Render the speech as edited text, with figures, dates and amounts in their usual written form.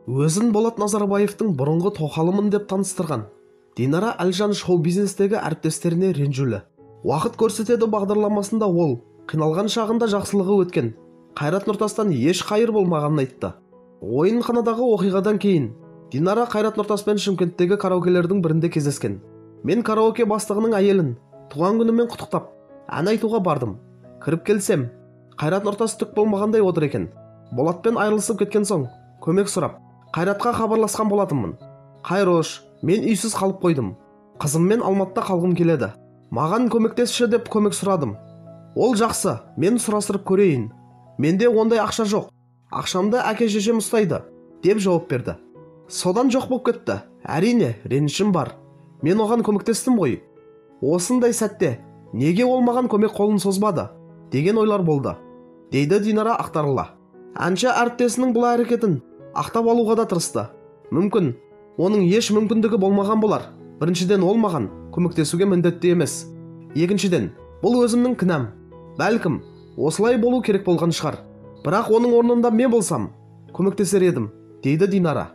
Өзін Болат Назарбаевтың бұрынғы тоқалымын деп таныстырған Динара Әлжан шоу-бизнестегі әріптестеріне ренжулі. Уақыт көрсетеді бағдарламасында ол қиналған шағында жақсылығы өткен Қайрат Нұртастан еш қайыр болмағанын айтты. Ойынханадағы оқиғадан кейін Динара Қайрат Нұртаспен Шымкенттегі караокелердің бірінде кездескен. Мен караоке бастығының әйелін туған күнімен құттықтап, ән айтуға бардым. Кіріп келсем, Қайрат Нұртас түк болмағандай отыр екен. Болатпен айырылысып кеткен соң, көмек сұрап, Қайратқа хабарласқан болатынмын. Қайрош, мен үйсіз қалып қойдым. Қызыммен Алматыда қалғым келеді. Маған көмектесші деп көмек сұрадым. Ол жақсы, мен сұрастырып көрейін. Менде ондай ақша жоқ. Ақшамды әке-шешем ұстайды, деп жауап берді. Содан жоқ болып кетті. Әрине, ренішім бар. Мен оған көмектестім ғой. Осындай сәтте неге ол маған көмек қолын созбады деген ойлар болды, дейді Динара ақтарыла. Әнші әріптесінің бұл әрекетін ақтап алуға да тырысты. Мүмкін оның еш мүмкіндігі болмаған болар. Біріншіден, ол маған көмектесуге міндетті емес. Екіншіден, бұл өзімнің кінәм. Бәлкім осылай болу керек болған шығар. Бірақ оның орнында мен болсам көмектесер едім, дейді Динара.